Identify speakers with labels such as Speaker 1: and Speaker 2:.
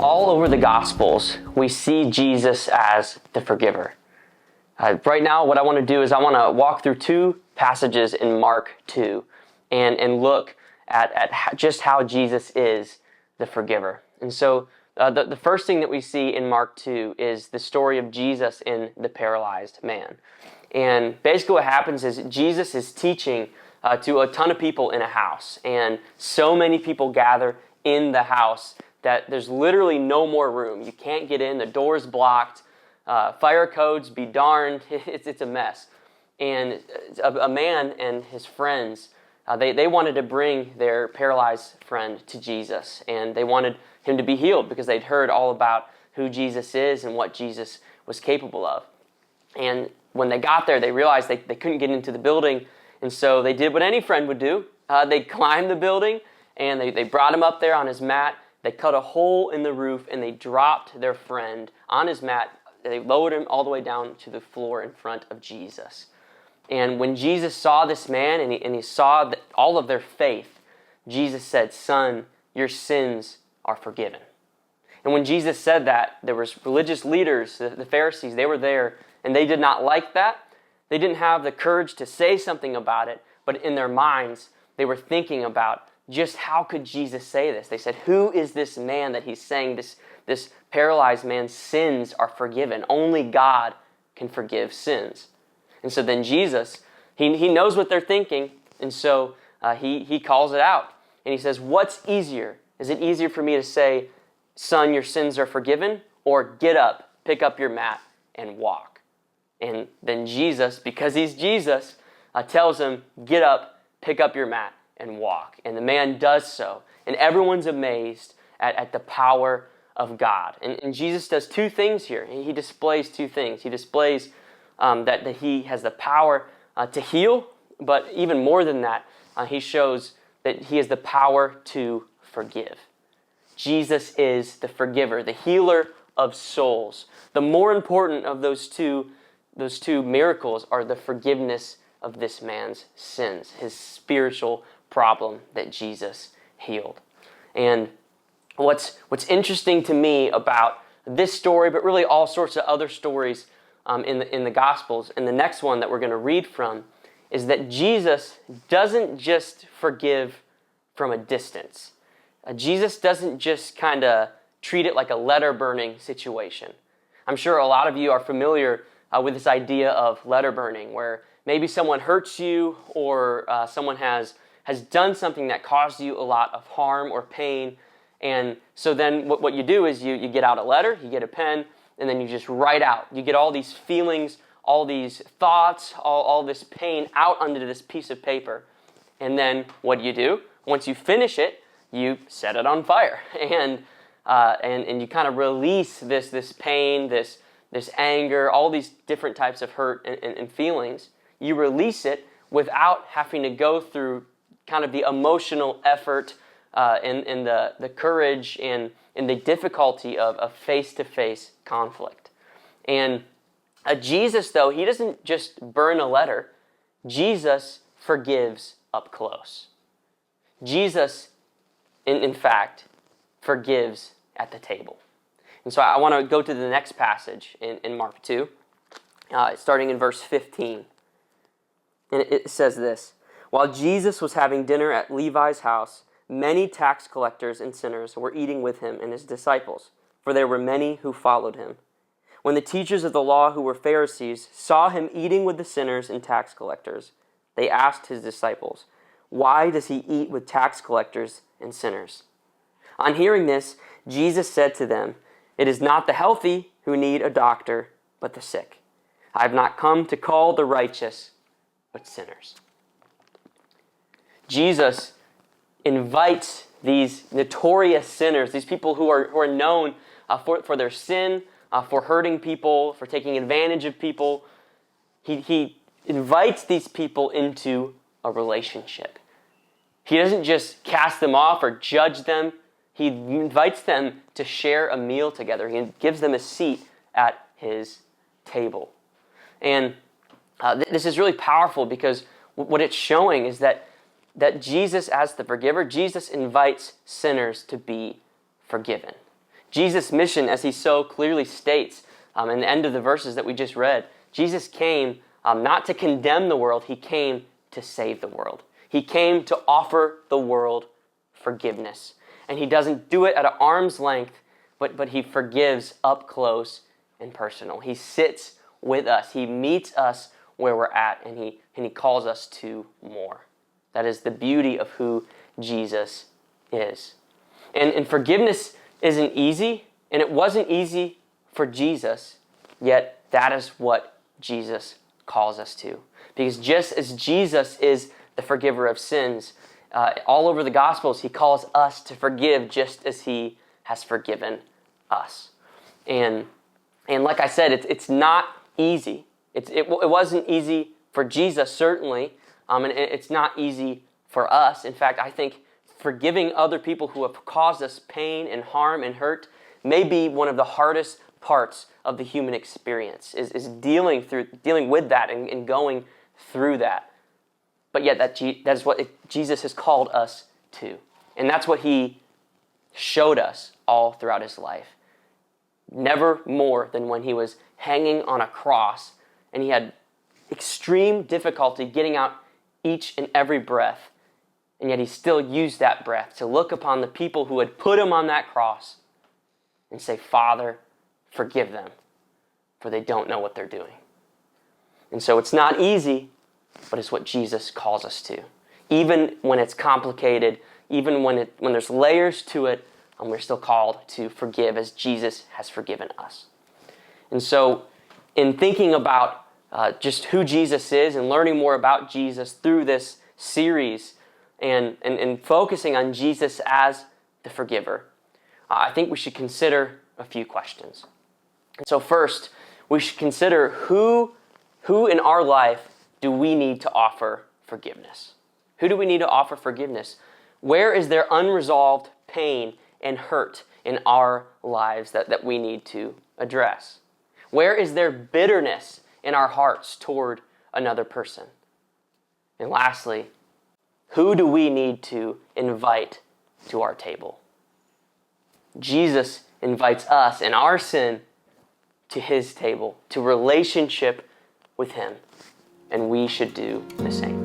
Speaker 1: All over the Gospels, we see Jesus as the forgiver. Right now, what I want to do is I want to walk through two passages in Mark 2 and look at just how Jesus is the forgiver. And so the first thing that we see in Mark 2 is the story of Jesus and the paralyzed man. And basically what happens is Jesus is teaching to a ton of people in a house. And so many people gather in the house that there's literally no more room. You can't get in, the door's blocked, fire codes be darned, it's a mess. And a man and his friends, they wanted to bring their paralyzed friend to Jesus, and they wanted him to be healed because they'd heard all about who Jesus is and what Jesus was capable of. And when they got there, they realized they couldn't get into the building, and so they did what any friend would do. They climbed the building, and they brought him up there on his mat. They cut a hole in the roof, and they dropped their friend on his mat. They lowered him all the way down to the floor in front of Jesus. And when Jesus saw this man, and he saw all of their faith, Jesus said, "Son, your sins are forgiven." And when Jesus said that, there was religious leaders, the Pharisees, they were there, and they did not like that. They didn't have the courage to say something about it, but in their minds, they were thinking about just how could Jesus say this? They said, who is this man that he's saying this paralyzed man's sins are forgiven? Only God can forgive sins. And so then Jesus, he knows what they're thinking, and so he calls it out. And he says, what's easier? Is it easier for me to say, son, your sins are forgiven, or get up, pick up your mat, and walk? And then Jesus, because he's Jesus, tells him, get up, pick up your mat, and walk. And the man does so. And everyone's amazed at the power of God. And Jesus does two things here. He displays two things. He displays that he has the power to heal, but even more than that, he shows that he has the power to forgive. Jesus is the forgiver, the healer of souls. The more important of those two miracles are the forgiveness of this man's sins, his spiritual problem that Jesus healed. And what's interesting to me about this story, but really all sorts of other stories in the Gospels, and the next one that we're going to read from, is that Jesus doesn't just forgive from a distance. Jesus doesn't just kind of treat it like a letter burning situation. I'm sure a lot of you are familiar with this idea of letter burning, where maybe someone hurts you, or someone has done something that caused you a lot of harm or pain. And so then what you do is you get out a letter, you get a pen, and then you just write out. You get all these feelings, all these thoughts, all this pain out onto this piece of paper. And then what do? Once you finish it, you set it on fire. And you kind of release this pain, this anger, all these different types of hurt and feelings. You release it without having to go through kind of the emotional effort and the courage and the difficulty of face-to-face conflict. And Jesus, though, he doesn't just burn a letter. Jesus forgives up close. Jesus, in fact, forgives at the table. And so I want to go to the next passage in Mark 2, starting in verse 15. And it says this: while Jesus was having dinner at Levi's house, many tax collectors and sinners were eating with him and his disciples, for there were many who followed him. When the teachers of the law, who were Pharisees, saw him eating with the sinners and tax collectors, they asked his disciples, "Why does he eat with tax collectors and sinners?" On hearing this, Jesus said to them, "It is not the healthy who need a doctor, but the sick. I have not come to call the righteous, but sinners." Jesus invites these notorious sinners, these people who are known for their sin, for hurting people, for taking advantage of people. He invites these people into a relationship. He doesn't just cast them off or judge them. He invites them to share a meal together. He gives them a seat at his table. And this is really powerful because what it's showing is that Jesus, as the forgiver, Jesus invites sinners to be forgiven. Jesus' mission, as he so clearly states in the end of the verses that we just read, Jesus came not to condemn the world, he came to save the world. He came to offer the world forgiveness. And he doesn't do it at an arm's length, but he forgives up close and personal. He sits with us. He meets us where we're at, and he calls us to more. That is the beauty of who Jesus is. And forgiveness isn't easy, and it wasn't easy for Jesus, yet that is what Jesus calls us to. Because just as Jesus is the forgiver of sins, all over the Gospels, he calls us to forgive just as he has forgiven us. And like I said, it's not easy. It wasn't easy for Jesus, certainly, and it's not easy for us. In fact, I think forgiving other people who have caused us pain and harm and hurt may be one of the hardest parts of the human experience, is dealing with that and going through that. But yet that is what Jesus has called us to. And that's what he showed us all throughout his life. Never more than when he was hanging on a cross and he had extreme difficulty getting out each and every breath. And yet he still used that breath to look upon the people who had put him on that cross and say, Father, forgive them, for they don't know what they're doing. And so it's not easy, but it's what Jesus calls us to. Even when it's complicated, even when there's layers to it, we're still called to forgive as Jesus has forgiven us. And so in thinking about just who Jesus is and learning more about Jesus through this series and focusing on Jesus as the forgiver, I think we should consider a few questions. And so first, we should consider who in our life do we need to offer forgiveness? Who do we need to offer forgiveness? Where is there unresolved pain and hurt in our lives that we need to address? Where is there bitterness in our hearts toward another person? And lastly, who do we need to invite to our table? Jesus invites us in our sin to his table, to relationship with him, and we should do the same.